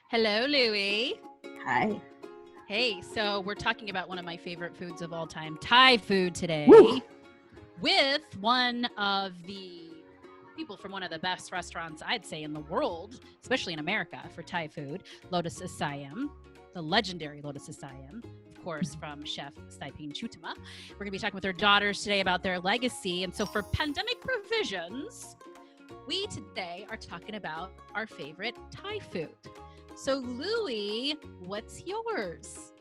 Hello, Louie. Hi. Hey, so we're talking about one of my favorite foods of all time, Thai food today, with one of the people from one of the best restaurants, I'd say, in the world, especially in America, for Thai food, Lotus Of Siam, the legendary Lotus Of Siam, of course, from Chef Saipin Chutima. We're going to be talking with their daughters today about their legacy. And so for pandemic provisions, we today are talking about our favorite Thai food. So, Louie, what's yours?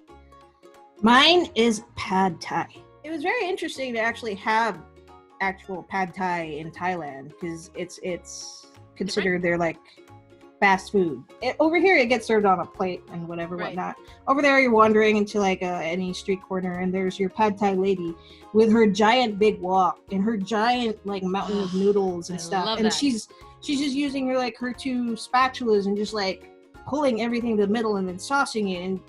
Mine is pad Thai. It was very interesting to actually have actual pad Thai in Thailand because it's considered their like fast food. Over here, it gets served on a plate and whatnot. Over there, you're wandering into like any street corner, and there's your pad Thai lady with her giant big wok and her giant like mountain of noodles and stuff. And she's just using her two spatulas and just like pulling everything to the middle and then saucing it, and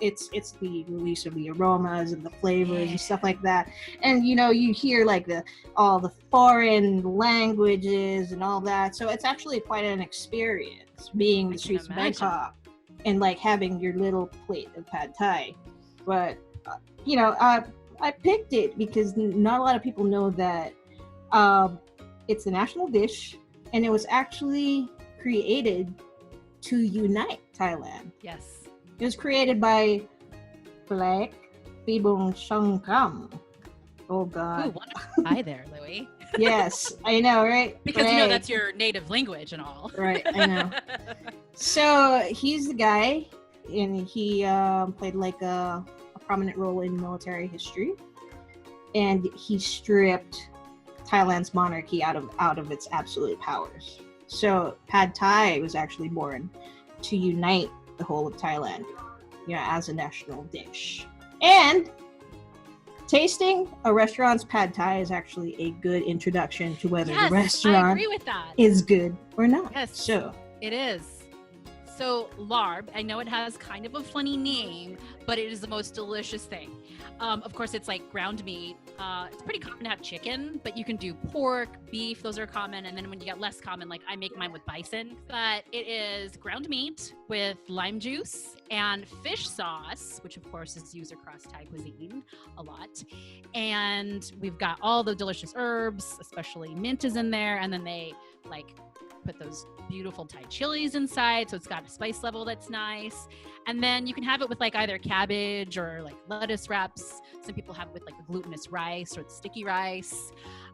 it's the release of the aromas and the flavors and stuff like that. And you hear like all the foreign languages and all that, so it's actually quite an experience being the streets of Bangkok and like having your little plate of pad Thai. But I picked it because not a lot of people know that it's a national dish, and it was actually created to unite Thailand. Yes. It was created by Black Pibong Shangkam. Oh God. Ooh, wonderful. Hi there, Louie. Yes, I know, right? Because that's your native language and all. Right, I know. So he's the guy, and he played like a prominent role in military history, and he stripped Thailand's monarchy out of its absolute powers. So pad Thai was actually born to unite the whole of Thailand, as a national dish. And tasting a restaurant's pad Thai is actually a good introduction to whether the restaurant I agree with that. is good or not. Yes, so it is. So larb, I know it has kind of a funny name, but it is the most delicious thing. Of course, it's like ground meat. It's pretty common to have chicken, but you can do pork, beef, those are common. And then when you get less common, like I make mine with bison. But it is ground meat with lime juice and fish sauce, which of course is used across Thai cuisine a lot. And we've got all the delicious herbs, especially mint is in there. And then they put those beautiful Thai chilies inside, so it's got a spice level that's nice. And then you can have it with like either cabbage or like lettuce wraps. Some people have it with like the glutinous rice or the sticky rice.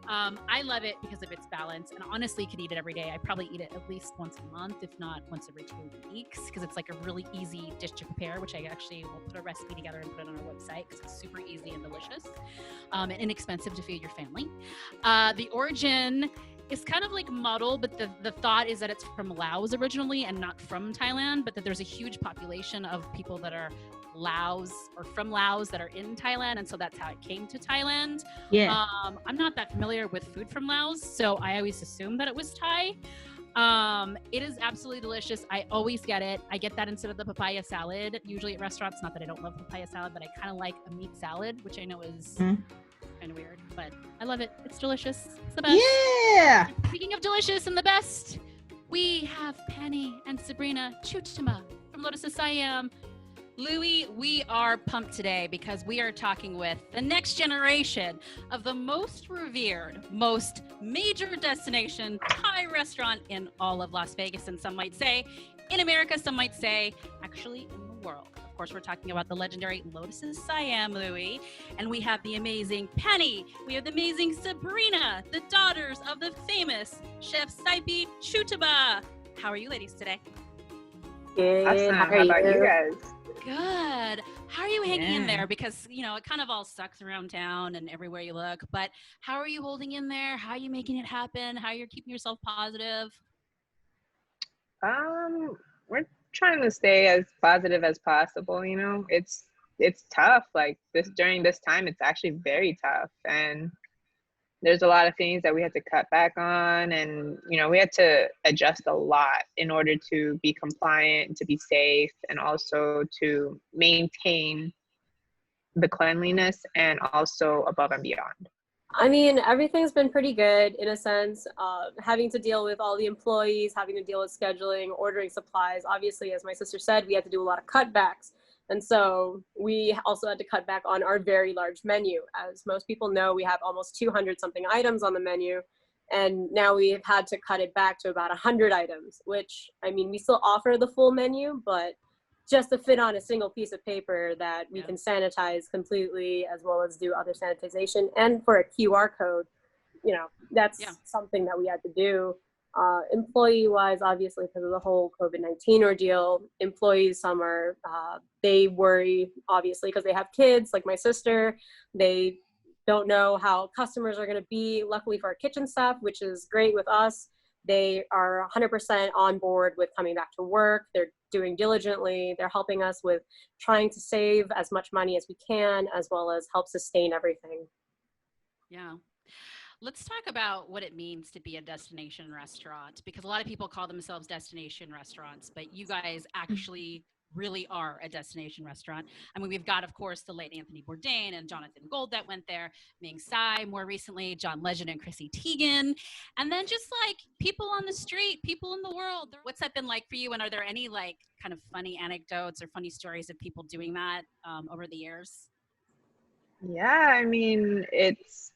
I love it because of its balance, and honestly could eat it every day. I probably eat it at least once a month, if not once every 2 weeks, because it's like a really easy dish to prepare, which I actually will put a recipe together and put it on our website because it's super easy and delicious and inexpensive to feed your family. The origin is kind of like muddled, but the thought is that it's from Laos originally and not from Thailand, but that there's a huge population of people that are from Laos that are in Thailand, and so that's how it came to Thailand. Yeah. I'm not that familiar with food from Laos, so I always assumed that it was Thai. It is absolutely delicious. I always get it. I get that instead of the papaya salad, usually at restaurants. Not that I don't love papaya salad, but I kind of like a meat salad, which I know is kind of weird, but I love it. It's delicious. It's the best. Yeah. And speaking of delicious and the best, we have Penny and Sabrina Chutima from Lotus Of Siam. Louie, we are pumped today because we are talking with the next generation of the most revered, most major destination Thai restaurant in all of Las Vegas, and some might say in America, some might say actually in the world. Of course, we're talking about the legendary Lotus Of Siam, Louie, and we have the amazing Penny, we have the amazing Sabrina, the daughters of the famous Chef Saipin Chutima. How are you ladies today? Good. How Awesome. are How about you you? guys? Good. How are you hanging in Yeah. there? Because, it kind of all sucks around town and everywhere you look, but how are you holding in there? How are you making it happen? How you're keeping yourself positive? We're trying to stay as positive as possible, It's tough. Like this during this time, it's actually very tough. And there's a lot of things that we had to cut back on, and we had to adjust a lot in order to be compliant, to be safe, and also to maintain the cleanliness and also above and beyond. I mean, everything's been pretty good in a sense. Having to deal with all the employees, having to deal with scheduling, ordering supplies. Obviously, as my sister said, we had to do a lot of cutbacks. And so we also had to cut back on our very large menu. As most people know, we have almost 200 something items on the menu. And now we've had to cut it back to about 100 items, which, I mean, we still offer the full menu, but just to fit on a single piece of paper that we can sanitize completely, as well as do other sanitization. And for a QR code, that's something that we had to do. Employee-wise, obviously, because of the whole COVID-19 ordeal, employees, some are, they worry, obviously, because they have kids, like my sister. They don't know how customers are going to be. Luckily for our kitchen staff, which is great with us, they are 100% on board with coming back to work. They're doing diligently. They're helping us with trying to save as much money as we can, as well as help sustain everything. Yeah. Let's talk about what it means to be a destination restaurant, because a lot of people call themselves destination restaurants, but you guys actually really are a destination restaurant. I mean, we've got, of course, the late Anthony Bourdain and Jonathan Gold that went there, Ming Tsai more recently, John Legend and Chrissy Teigen, and then just like people on the street, people in the world. What's that been like for you? And are there any like kind of funny anecdotes or funny stories of people doing that over the years? Yeah, I mean, it's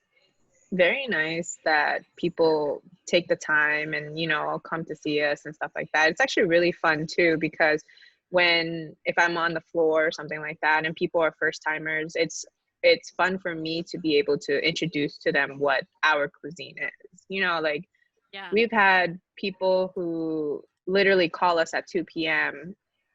very nice that people take the time and come to see us and stuff like that. It's actually really fun too, because if I'm on the floor or something like that and people are first timers, it's fun for me to be able to introduce to them what our cuisine is. We've had people who literally call us at 2 p.m.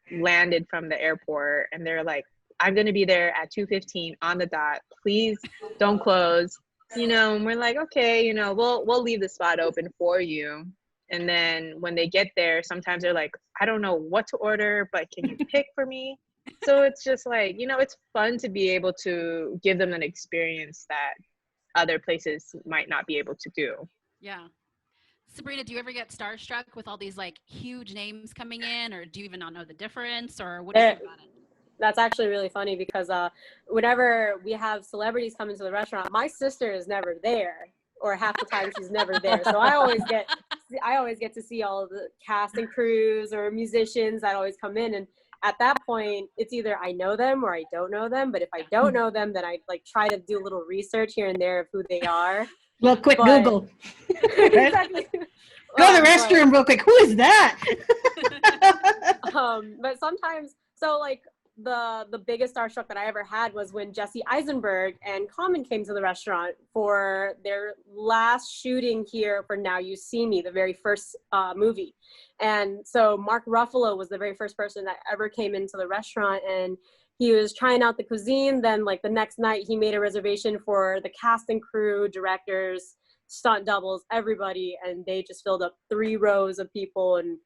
landed from the airport, and they're like, I'm going to be there at 2:15 on the dot, please don't close. And we're like, okay, we'll leave the spot open for you. And then when they get there, sometimes they're like, I don't know what to order, but can you pick for me? So it's just like, it's fun to be able to give them an experience that other places might not be able to do. Yeah. Sabrina, do you ever get starstruck with all these like huge names coming in, or do you even not know the difference, or what do you think about it? That's actually really funny because whenever we have celebrities come into the restaurant, my sister is never there, or half the time she's never there. So I always get to see all of the cast and crews or musicians that always come in. And at that point, it's either I know them or I don't know them. But if I don't know them, then I like try to do a little research here and there of who they are. Well, quick Google. Exactly. Go to the restroom real quick. Who is that? But sometimes, so like the biggest starstruck that I ever had was when Jesse Eisenberg and Common came to the restaurant for their last shooting here for Now You See Me, the very first movie. And so Mark Ruffalo was the very first person that ever came into the restaurant, and he was trying out the cuisine. Then like the next night he made a reservation for the cast and crew, directors, stunt doubles, everybody, and they just filled up 3 rows of people. And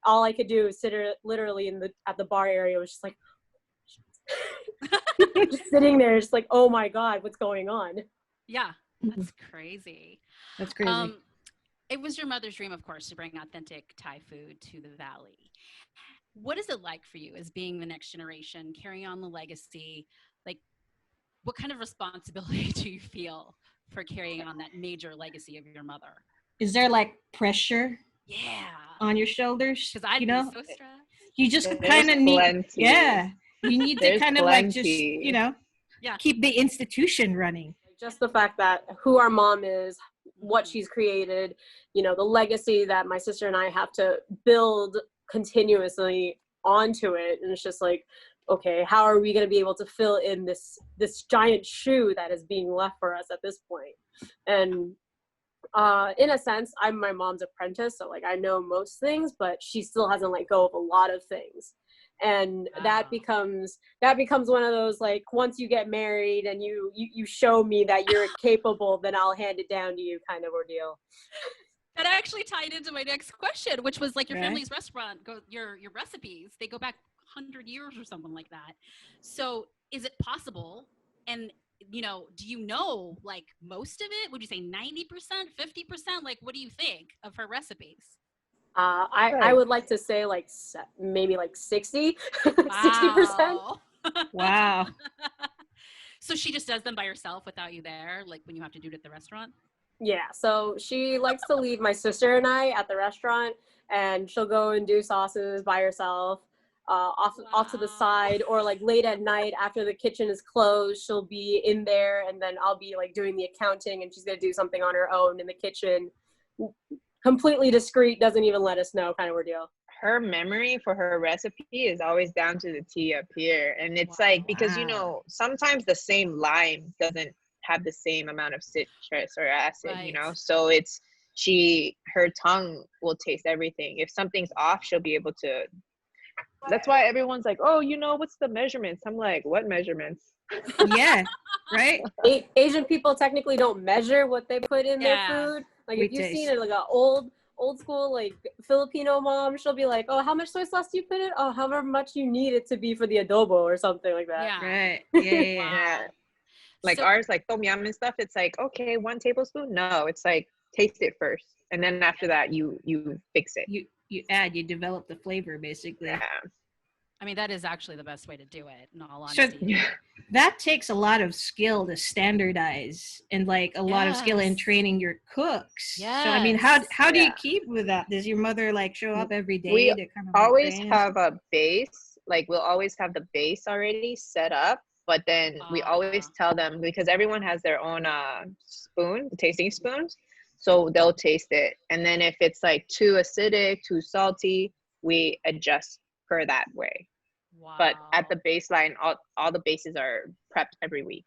all I could do was sit literally at the bar area, was just like just sitting there, just like, oh my God, what's going on? Yeah, that's crazy. That's crazy. It was your mother's dream, of course, to bring authentic Thai food to the Valley. What is it like for you as being the next generation, carrying on the legacy? Like, what kind of responsibility do you feel for carrying on that major legacy of your mother? Is there like pressure? Yeah. On your shoulders? Because I'd be so stressed. You just kind of need, you need to kind of like just, keep the institution running. Just the fact that who our mom is, what she's created, the legacy that my sister and I have to build continuously onto it. And it's just like, okay, how are we going to be able to fill in this giant shoe that is being left for us at this point? And In a sense, I'm my mom's apprentice, so like I know most things, but she still hasn't let go of a lot of things. And that becomes one of those, like, once you get married and you show me that you're capable, then I'll hand it down to you kind of ordeal. That actually tied into my next question, which was like your Right. family's restaurant, your recipes, they go back 100 years or something like that. So is it possible? And, you know, do you know like most of it? Would you say 90%, 50%? Like, what do you think of her recipes? I would like to say like maybe like 60, 60%. Wow. So she just does them by herself without you there, like when you have to do it at the restaurant? Yeah, so she likes to leave my sister and I at the restaurant, and she'll go and do sauces by herself, off to the side, or like late at night after the kitchen is closed, she'll be in there, and then I'll be like doing the accounting, and she's gonna do something on her own in the kitchen. Completely discreet, doesn't even let us know kind of ordeal. Her memory for her recipe is always down to the T up here. And it's like, because, you know, sometimes the same lime doesn't have the same amount of citrus or acid, you know? So it's, her tongue will taste everything. If something's off, she'll be able to. That's why everyone's like, oh, you know, what's the measurements? I'm like, what measurements? Yeah, right? Asian people technically don't measure what they put in their food. Like, if you've seen it, like an old school like Filipino mom, she'll be like, oh, how much soy sauce do you put in? Oh, however much you need it to be for the adobo or something like that. Yeah. Right. Yeah. Yeah. Like ours, like tom yum and stuff, it's like, okay, 1 tablespoon. No, it's like, taste it first, and then after that you fix it. You develop the flavor basically. Yeah. I mean, that is actually the best way to do it, in all honesty. So that takes a lot of skill to standardize, and like a lot of skill in training your cooks. Yes. So I mean, how do you keep with that? Does your mother like show up every day We to kind of always train? have a base, like we'll always have the base already set up, but then we always tell them, because everyone has their own spoon, the tasting spoons, so they'll taste it, and then if it's like too acidic, too salty, we adjust per that way. But at the baseline, all the bases are prepped every week.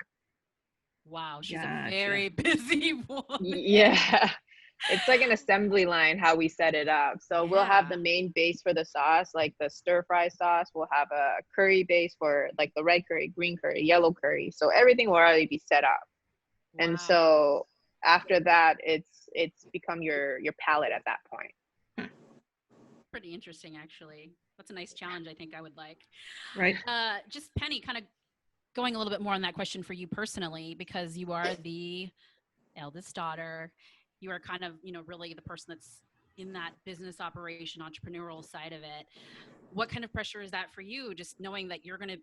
Wow, she's a very busy woman. Yeah. It's like an assembly line how we set it up. So we'll have the main base for the sauce, like the stir fry sauce. We'll have a curry base for like the red curry, green curry, yellow curry. So everything will already be set up. And so after that, it's become your palate at that point. Pretty interesting, actually. That's a nice challenge I think I would like. Right. Just Penny, kind of going a little bit more on that question for you personally, because you are the eldest daughter. You are kind of, you know, really the person that's in that business operation, entrepreneurial side of it. What kind of pressure is that for you? Just knowing that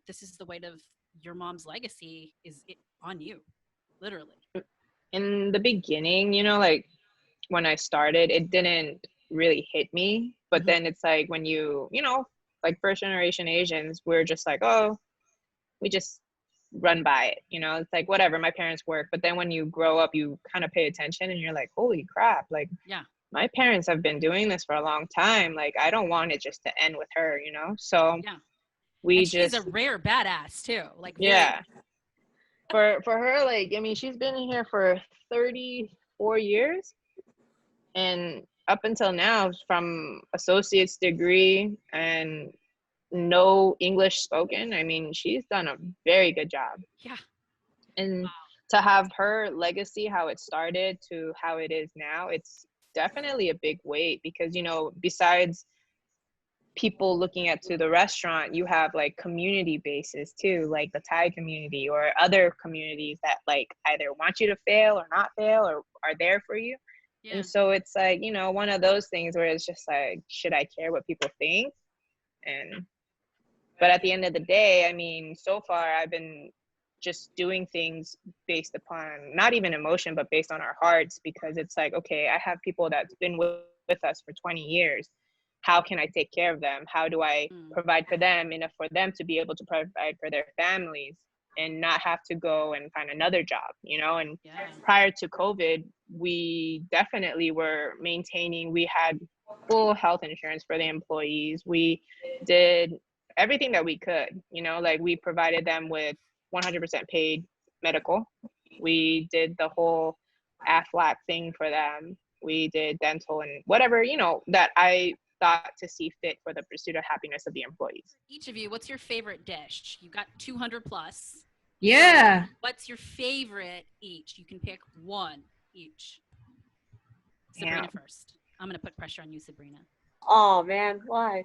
this is the weight of your mom's legacy is it on you, literally. In the beginning, you know, like when I started, it didn't really hit me. But then it's like when you know, like first generation Asians, we're just like, oh, we just run by it, you know, it's like whatever, my parents work. But then when you grow up, you kind of pay attention and you're like, holy crap, like my parents have been doing this for a long time, like I don't want it just to end with her, you know. So she's a rare badass too, like for her, like, I mean, she's been in here for 34 years, and up until now, from associate's degree and no English spoken, I mean, she's done a very good job. Yeah. And to have her legacy, how it started to how it is now, it's definitely a big weight, because, you know, besides people looking at to the restaurant, you have like community bases too, like the Thai community or other communities that like either want you to fail or not fail or are there for you. And so it's like, you know, one of those things where it's just like, should I care what people think? But at the end of the day, I mean, so far I've been just doing things based upon not even emotion, but based on our hearts, because it's like, okay, I have people that's been with us for 20 years. How can I take care of them? How do I provide for them enough for them to be able to provide for their families and not have to go and find another job, you know? And prior to COVID, we definitely were maintaining, we had full health insurance for the employees. We did everything that we could, you know, like we provided them with 100% paid medical. We did the whole AFLAC thing for them. We did dental and whatever, you know, that I thought to see fit for the pursuit of happiness of the employees. Each of you, what's your favorite dish? You got 200 plus. Yeah. What's your favorite each? You can pick one each. Sabrina first. I'm going to put pressure on you, Sabrina. Oh man, why?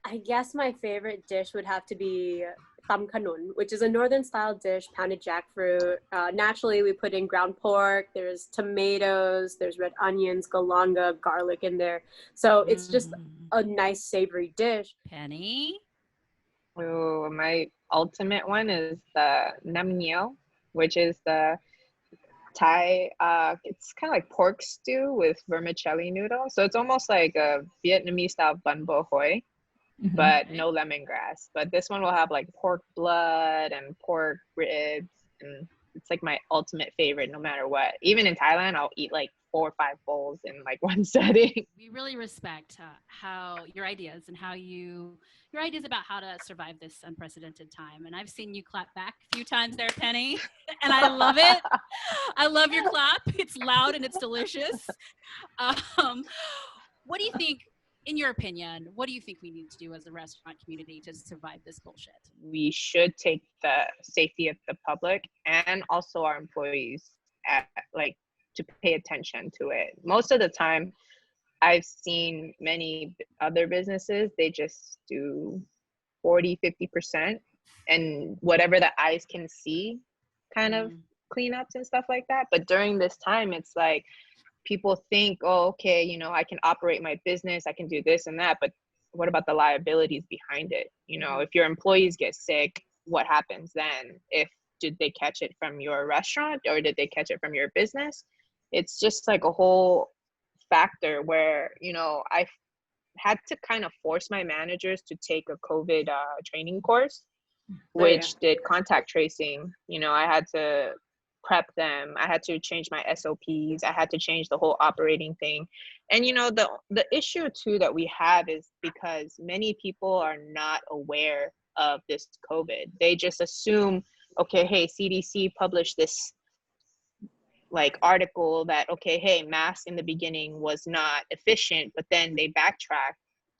I guess my favorite dish would have to be tam kanun, which is a northern style dish, pounded jackfruit. Naturally, we put in ground pork, there's tomatoes, there's red onions, galanga, garlic in there. So it's just a nice savory dish. Penny? Oh, my ultimate one is the nam nio, which is the Thai, it's kind of like pork stew with vermicelli noodles. So it's almost like a Vietnamese style bun bo hoi, but no lemongrass. But this one will have like pork blood and pork ribs, and it's like my ultimate favorite no matter what. Even in Thailand, I'll eat like 4 or 5 bowls in like one setting. We really respect how your ideas and your ideas about how to survive this unprecedented time. And I've seen you clap back a few times there, Penny, and I love it. I love your clap. It's loud and it's delicious. What do you think, in your opinion, what do you think we need to do as a restaurant community to survive this bullshit? We should take the safety of the public and also our employees to pay attention to it. Most of the time, I've seen many other businesses, they just do 40, 50%, and whatever the eyes can see kind of cleanups and stuff like that. But during this time, it's like people think, oh, okay, you know, I can operate my business, I can do this and that, but what about the liabilities behind it? You know, if your employees get sick, what happens then? Did they catch it from your restaurant or did they catch it from your business? It's just like a whole factor where, you know, I had to kind of force my managers to take a COVID training course, which did contact tracing. You know, I had to prep them. I had to change my SOPs. I had to change the whole operating thing. And, you know, the issue too that we have is because many people are not aware of this COVID. They just assume, okay, hey, CDC published this like article that, okay, hey, masks in the beginning was not efficient, but then they backtrack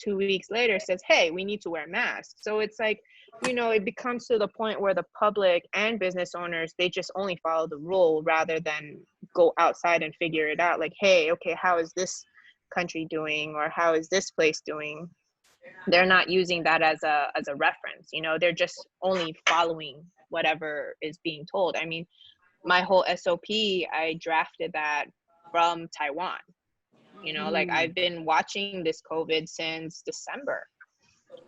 2 weeks later, says, hey, we need to wear masks. So it's like, you know, it becomes to the point where the public and business owners, they just only follow the rule rather than go outside and figure it out. Like, hey, okay, how is this country doing, or how is this place doing? They're not using that as a reference. You know, they're just only following whatever is being told. I mean, my whole SOP, I drafted that from Taiwan. You know, like I've been watching this COVID since December.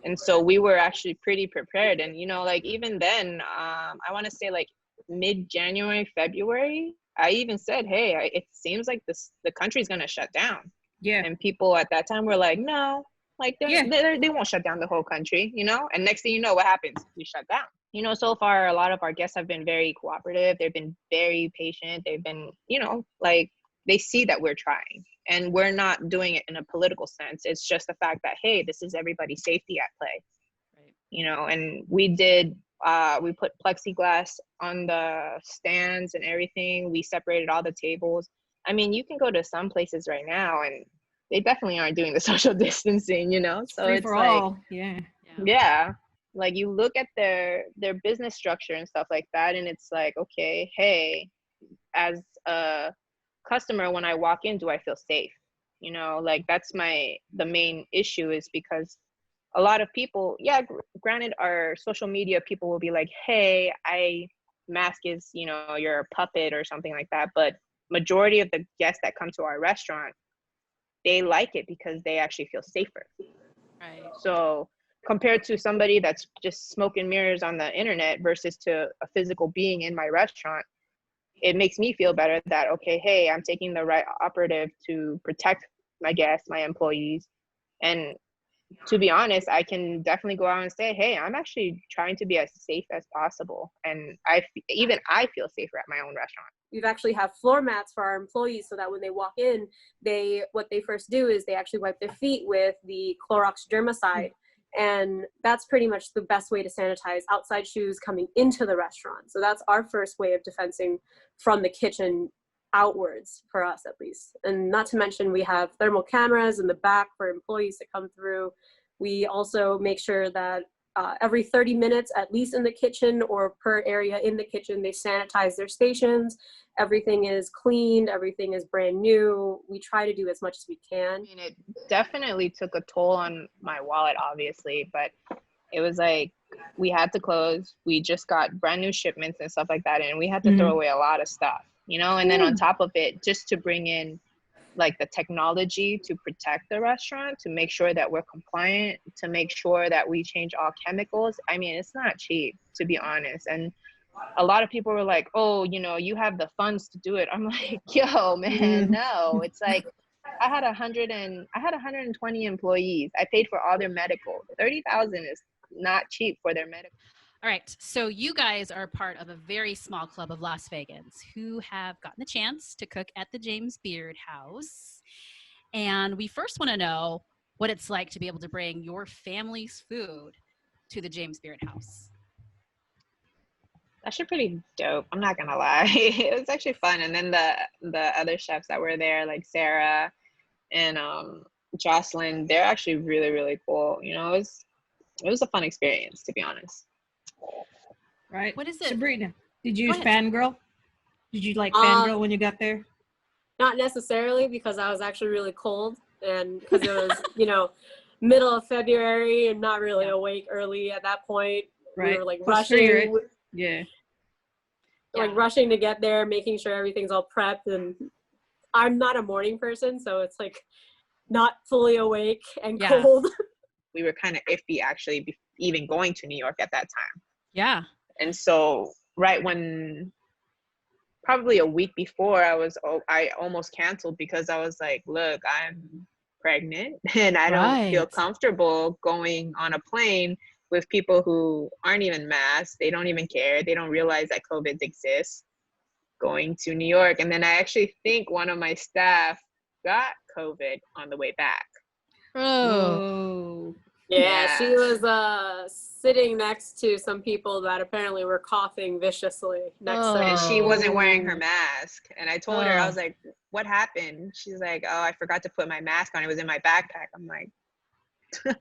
And so we were actually pretty prepared. And, you know, like even then, I want to say like mid-January, February, I even said, hey, it seems like the country's going to shut down. Yeah. And people at that time were like, no, like they won't shut down the whole country, you know? And next thing you know, what happens? We shut down. You know, so far, a lot of our guests have been very cooperative. They've been very patient. They've been, you know, like they see that we're trying and we're not doing it in a political sense. It's just the fact that, hey, this is everybody's safety at play, right? You know, and we put plexiglass on the stands and everything. We separated all the tables. I mean, you can go to some places right now and they definitely aren't doing the social distancing, you know? So free it's for like, all. Yeah. Like you look at their business structure and stuff like that, and it's like, okay, hey, as a customer, when I walk in, do I feel safe? You know, like that's the main issue, is because a lot of people, granted, our social media people will be like, hey, mask is, you know, you're a puppet or something like that. But majority of the guests that come to our restaurant, they like it because they actually feel safer. Right. So compared to somebody that's just smoke and mirrors on the internet versus to a physical being in my restaurant, it makes me feel better that, okay, hey, I'm taking the right operative to protect my guests, my employees. And to be honest, I can definitely go out and say, hey, I'm actually trying to be as safe as possible. And I feel safer at my own restaurant. We've actually have floor mats for our employees so that when they walk in, what they first do is they actually wipe their feet with the Clorox germicide. And that's pretty much the best way to sanitize outside shoes coming into the restaurant. So that's our first way of defensing from the kitchen outwards, for us at least. And not to mention, we have thermal cameras in the back for employees to come through. We also make sure that every 30 minutes, at least in the kitchen or per area in the kitchen, they sanitize their stations. Everything is cleaned, everything is brand new. We try to do as much as we can. I mean, it definitely took a toll on my wallet, obviously, but it was like we had to close. We just got brand new shipments and stuff like that, and we had to throw away a lot of stuff, you know? And then on top of it, just to bring in like the technology to protect the restaurant, to make sure that we're compliant, to make sure that we change all chemicals. I mean, it's not cheap, to be honest. And a lot of people were like, oh, you know, you have the funds to do it. I'm like, yo, man, no. It's like I had 120 employees. I paid for all their medical. 30,000 is not cheap for their medical. All right. So you guys are part of a very small club of Las Vegans who have gotten the chance to cook at the James Beard House. And we first want to know what it's like to be able to bring your family's food to the James Beard House. Actually pretty dope. I'm not gonna lie. It was actually fun. And then the other chefs that were there, like Sarah and Jocelyn, they're actually really, really cool. You know, it was a fun experience, to be honest. Right. What is it? Sabrina, did you Go ahead. fangirl? Did you like fangirl when you got there? Not necessarily, because I was actually really cold, and because it was, you know, middle of February and not really awake early at that point. Right. We were like Plus rushing. three, right? Yeah. Like rushing to get there, making sure everything's all prepped. And I'm not a morning person, so it's like not fully awake and cold. We were kind of iffy, actually, even going to New York at that time. Yeah. And so right when, probably a week before, I almost canceled because I was like, look, I'm pregnant and I don't feel comfortable going on a plane with people who aren't even masked. They don't even care. They don't realize that COVID exists, going to New York. And then I actually think one of my staff got COVID on the way back. Oh. Yeah, she was sitting next to some people that apparently were coughing viciously next to her. And she wasn't wearing her mask. And I told her, I was like, what happened? She's like, oh, I forgot to put my mask on. It was in my backpack. I'm like,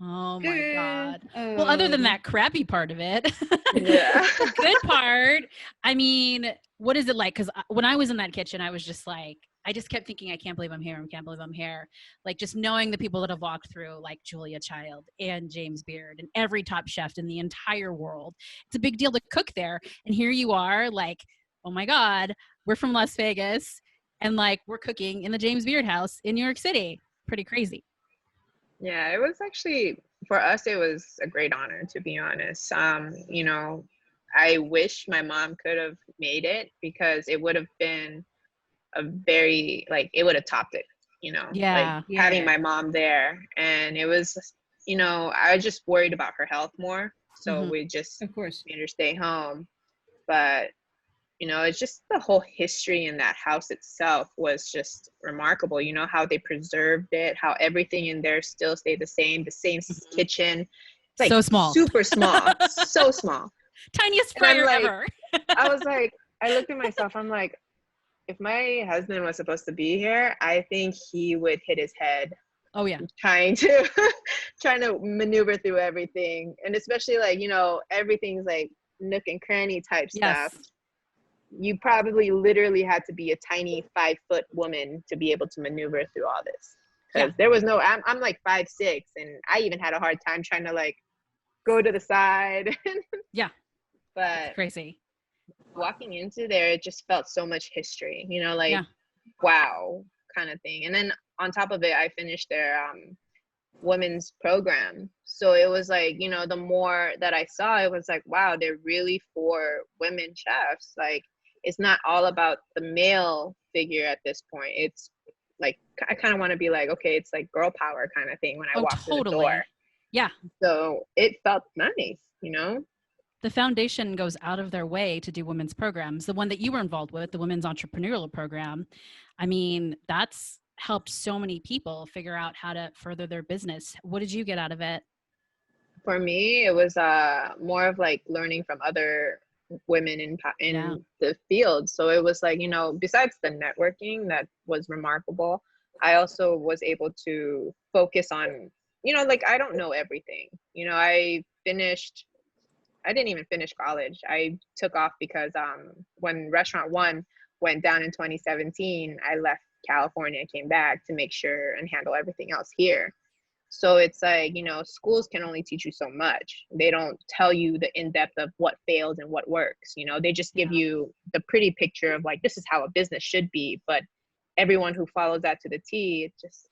oh my God. Well, other than that crappy part of it, yeah. the good part, I mean, what is it like? Because when I was in that kitchen, I was just like, I just kept thinking, I can't believe I'm here. I can't believe I'm here. Like just knowing the people that have walked through, like Julia Child and James Beard and every top chef in the entire world. It's a big deal to cook there. And here you are like, oh my God, we're from Las Vegas and like we're cooking in the James Beard House in New York City. Pretty crazy. Yeah, it was actually, for us, it was a great honor, to be honest. You know, I wish my mom could have made it because it would have been a very, like, it would have topped it, you know, having my mom there. And it was, you know, I was just worried about her health more. So we just of course made her stay home. But, you know, it's just the whole history in that house itself was just remarkable. You know, how they preserved it, how everything in there still stayed the same kitchen. It's like so small, super small, so small. Tiniest fryer like, ever. I was like, I looked at myself, I'm like, if my husband was supposed to be here, I think he would hit his head. Oh yeah. Trying to maneuver through everything. And especially like, you know, everything's like nook and cranny type stuff. You probably literally had to be a tiny 5-foot woman to be able to maneuver through all this. Because there was no, I'm like 5'6", and I even had a hard time trying to like go to the side. Yeah. But it's crazy. Walking into there, it just felt so much history, you know, like, wow, kind of thing. And then on top of it, I finished their women's program. So it was like, you know, the more that I saw, it was like, wow, they're really for women chefs. Like, it's not all about the male figure at this point. It's like, I kind of want to be like, okay, it's like girl power kind of thing when I walk through the door. Yeah. So it felt nice, you know? The foundation goes out of their way to do women's programs. The one that you were involved with, the Women's Entrepreneurial Program, I mean, that's helped so many people figure out how to further their business. What did you get out of it? For me, it was more of like learning from other women in the field. So it was like, you know, besides the networking that was remarkable, I also was able to focus on, you know, like I don't know everything. You know, I didn't even finish college. I took off because when Restaurant One went down in 2017, I left California, came back to make sure and handle everything else here. So it's like, you know, schools can only teach you so much. They don't tell you the in-depth of what fails and what works. You know, they just give you the pretty picture of like, this is how a business should be. But everyone who follows that to the T, it's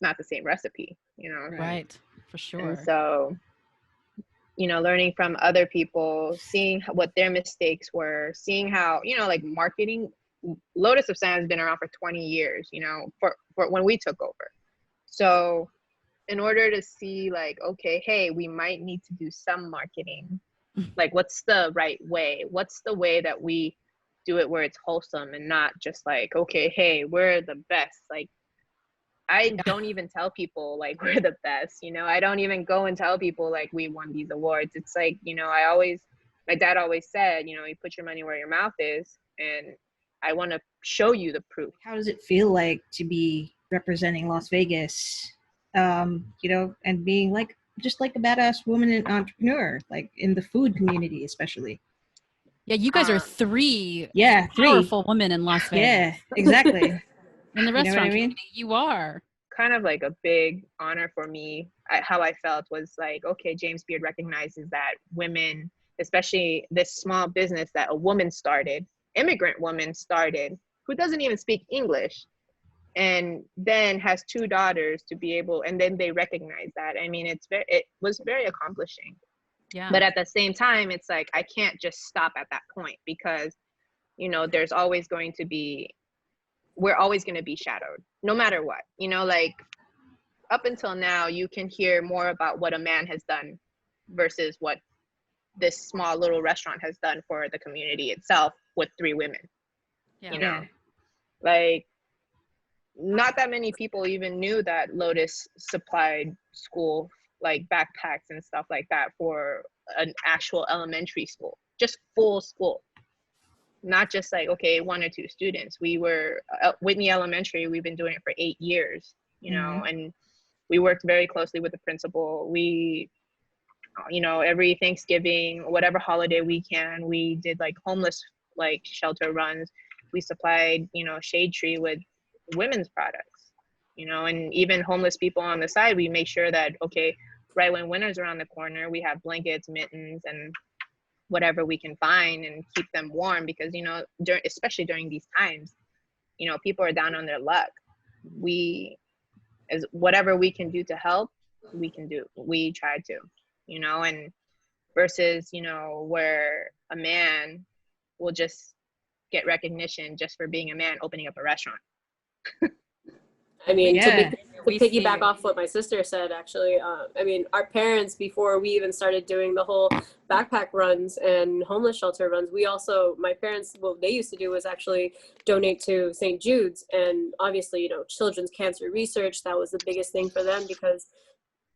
not the same recipe, you know? Right, for sure. And so, you know, learning from other people, seeing what their mistakes were, seeing how, you know, like marketing, Lotus of Siam has been around for 20 years, you know, for when we took over. So in order to see like, okay, hey, we might need to do some marketing. Like, what's the right way? What's the way that we do it where it's wholesome and not just like, okay, hey, we're the best. Like, I don't even tell people like we're the best, you know, I don't even go and tell people like we won these awards. It's like, you know, my dad always said, you know, you put your money where your mouth is, and I want to show you the proof. How does it feel like to be representing Las Vegas, you know, and being like, just like a badass woman and entrepreneur, like in the food community, especially? Yeah, you guys are three powerful women in Las Vegas. Yeah, exactly. In the restaurant community, you are. Kind of like a big honor for me. How I felt was like, okay, James Beard recognizes that women, especially this small business that a woman started, immigrant woman started, who doesn't even speak English, and then has 2 daughters to be able, and then they recognize that. I mean, it was very accomplishing. Yeah. But at the same time, it's like, I can't just stop at that point, because, you know, we're always going to be shadowed no matter what, you know, like up until now, you can hear more about what a man has done versus what this small little restaurant has done for the community itself with 3 women. You know, like not that many people even knew that Lotus supplied school, like backpacks and stuff like that, for an actual elementary school, just full school. Not just like, okay, 1 or 2 students. We were Whitney Elementary, we've been doing it for 8 years, you know, and we worked very closely with the principal. We, you know, every Thanksgiving, whatever holiday weekend, we did like homeless like shelter runs. We supplied, you know, Shade Tree with women's products, you know, and even homeless people on the side, we make sure that, okay, right when winter's around the corner, we have blankets, mittens, and whatever we can find and keep them warm, because, you know, especially during these times, you know, people are down on their luck. As whatever we can do to help, we can do. We try to, you know, and versus, you know, where a man will just get recognition just for being a man opening up a restaurant. I mean, to piggyback off what my sister said, actually, I mean, our parents, before we even started doing the whole backpack runs and homeless shelter runs, my parents, what they used to do was actually donate to St. Jude's. And obviously, you know, children's cancer research, that was the biggest thing for them, because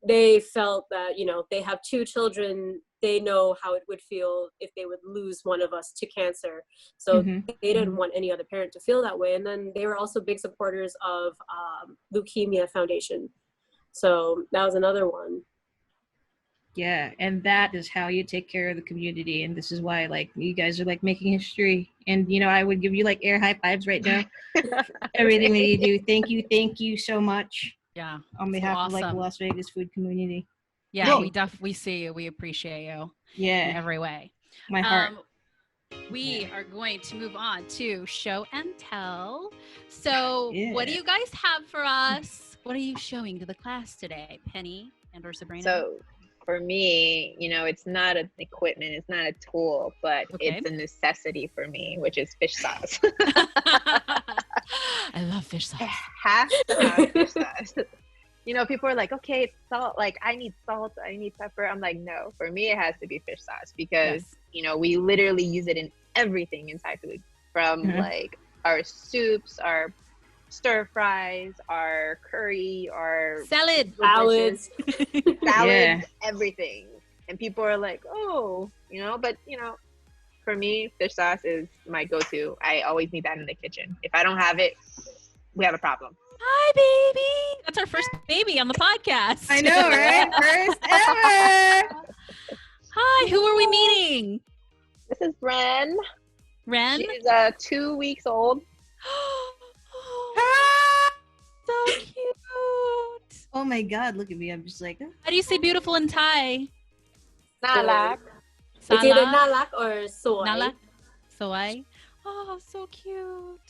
they felt that, you know, they have 2 children, they know how it would feel if they would lose one of us to cancer. So they didn't want any other parent to feel that way. And then they were also big supporters of Leukemia Foundation. So that was another one. Yeah, and that is how you take care of the community. And this is why, like, you guys are like making history. And, you know, I would give you like air high fives right now. Everything that you do. Thank you so much. Yeah. On behalf of like the Las Vegas food community. Yeah, we see you. We appreciate you. Yeah. In every way. My heart. We are going to move on to show and tell. So what do you guys have for us? What are you showing to the class today, Penny or Sabrina? So for me, you know, it's not an equipment, it's not a tool, but it's a necessity for me, which is fish sauce. I love fish sauce. It has to have fish sauce. You know, people are like, okay, it's salt. Like, I need salt, I need pepper. I'm like, no, for me, it has to be fish sauce, because, you know, we literally use it in everything in Thai food, from like our soups, our stir fries, our curry, our Salad. Salads. salads, Yeah. everything. And people are like, oh, but for me, fish sauce is my go-to. I always need that in the kitchen. If I don't have it, we have a problem. Hi, baby. That's our first baby on the podcast. I know, right? First ever. Hi, who are we meeting? This is Bren. Ren? She's 2 weeks old. So cute. Oh my God, look at me. I'm just like, How do you say beautiful in Thai? Nalak. It's either Sala? nalak or soy. Nala? Soy? Oh, so cute.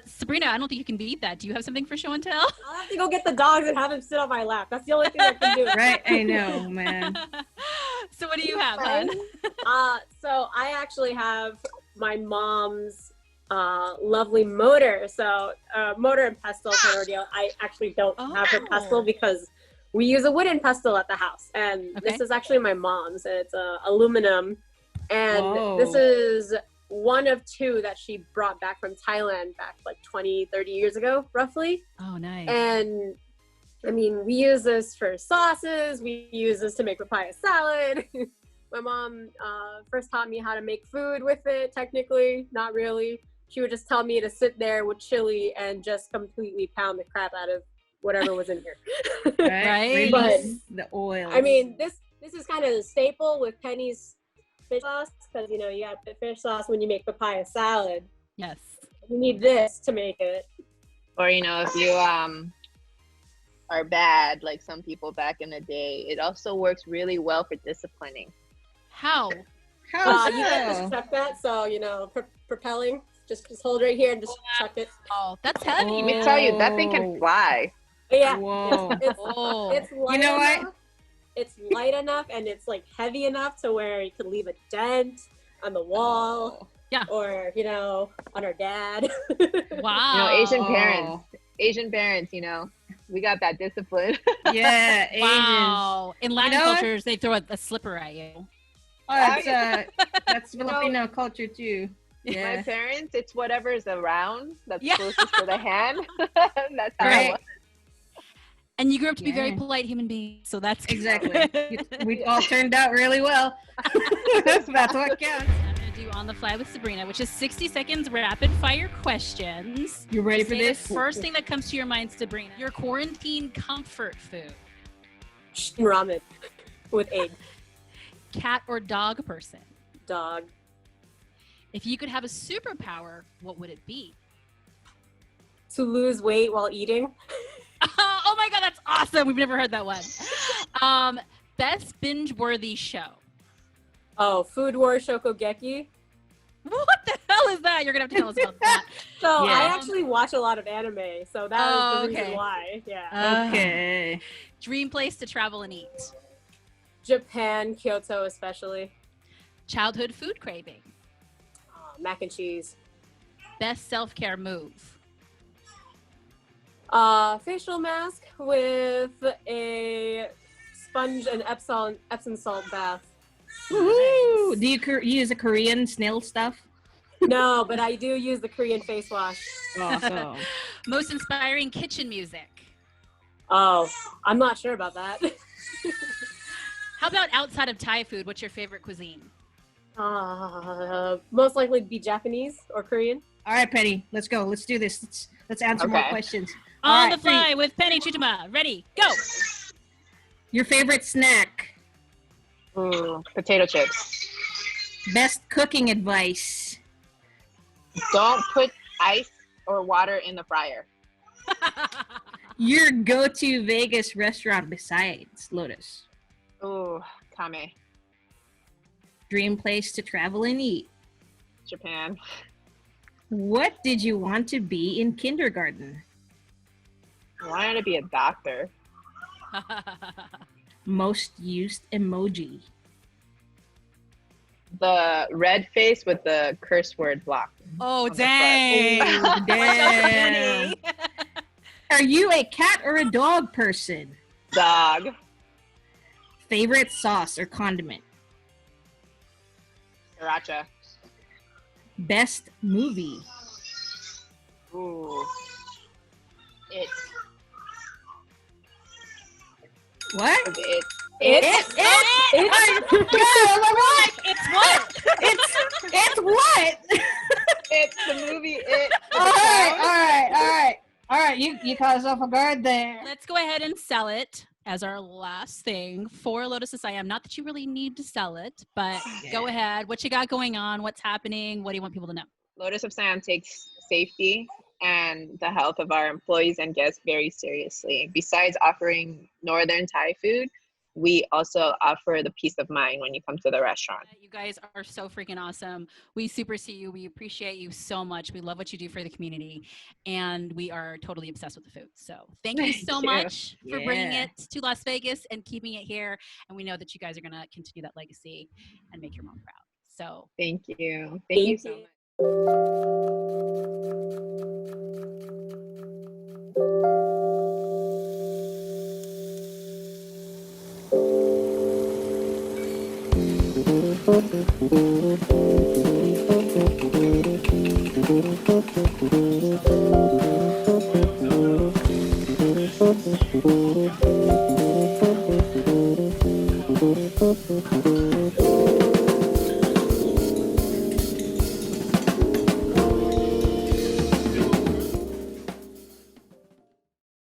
Sabrina, I don't think you can beat that. Do you have something for show and tell? I'll have to go get the dogs and have them sit on my lap. That's the only thing I can do. right? I know, man. So what do you have, hon? So I actually have my mom's lovely motor. So motor and pestle kind of deal. I actually don't have her pestle because we use a wooden pestle at the house. And this is actually my mom's. It's aluminum. And this is one of two that she brought back from Thailand back like 20, 30 years ago, roughly. Oh, nice. And I mean, we use this for sauces. We use this to make papaya salad. My mom first taught me how to make food with it, technically, not really. She would just tell me to sit there with chili and just completely pound the crap out of whatever was in here. Right? But the oil. I mean, this is kind of a staple with Penny's fish sauce because, you got the fish sauce when you make papaya salad. Yes. You need this to make it. Or, if you are bad, like some people back in the day, it also works really well for disciplining. How? How You can just chuck that, so, propelling. Just hold right here and just chuck it. Oh, that's heavy. Let me tell you, that thing can fly. But yeah, Whoa. it's light You know enough. what? It's light enough and it's like heavy enough to where you could leave a dent on the wall. Yeah. Or, on our dad. Wow. Asian parents, we got that discipline. Yeah, Asians. Wow. In Latin what? cultures, they throw a slipper at you. Oh, that's Filipino culture too. Yeah. My parents, it's whatever's around that's Yeah. closest to the hand. That's how it was. And you grew up to be very polite human beings, so that's good. Exactly. We all turned out really well. That's what counts. I'm going to do On the Fly with Sabrina, which is 60 seconds rapid fire questions. You ready for Say this? the first thing that comes to your mind, Sabrina. Your quarantine comfort food. Ramen with egg. Cat or dog person? Dog. If you could have a superpower, what would it be? To lose weight while eating. Oh my God, that's awesome. We've never heard that one. Best binge-worthy show. Oh, Food War Shokugeki. What the hell is that? You're going to have to tell us about that. So Yeah. I actually watch a lot of anime, so that is the reason why. Yeah. Okay. Dream place to travel and eat. Japan, Kyoto especially. Childhood food craving. Mac and cheese. Best self-care move. Facial mask with a sponge and Epsom salt bath. Woohoo! Do you use a Korean snail stuff? No, but I do use the Korean face wash. Awesome. Most inspiring kitchen music. Oh, I'm not sure about that. How about outside of Thai food? What's your favorite cuisine? Most likely be Japanese or Korean. All right, Penny, let's go. Let's do this. Let's answer more questions. On All the right, fly with Penny Chutima. Ready, go. Your favorite snack? Ooh, potato chips. Best cooking advice? Don't put ice or water in the fryer. Your go-to Vegas restaurant besides Lotus? Ooh, Kame. Dream place to travel and eat? Japan. What did you want to be in kindergarten? I wanted to be a doctor. Most used emoji? The red face with the curse word block. Oh, the dang. Oh, damn. Are you a cat or a dog person? Dog. Favorite sauce or condiment? Sriracha. Best movie? Ooh. It's What? it. It's what? It's what? It's the movie It. All right. You caught us off guard there. Let's go ahead and sell it as our last thing for Lotus of Siam. Not that you really need to sell it, but go ahead. What you got going on? What's happening? What do you want people to know? Lotus of Siam takes safety and the health of our employees and guests very seriously. Besides offering Northern Thai food, we also offer the peace of mind when you come to the restaurant. You guys are so freaking awesome. We super see you. We appreciate you so much. We love what you do for the community, and we are totally obsessed with the food. So thank you so much for bringing it to Las Vegas and keeping it here. And we know that you guys are going to continue that legacy and make your mom proud. So thank you. Thank you so much. Thank you.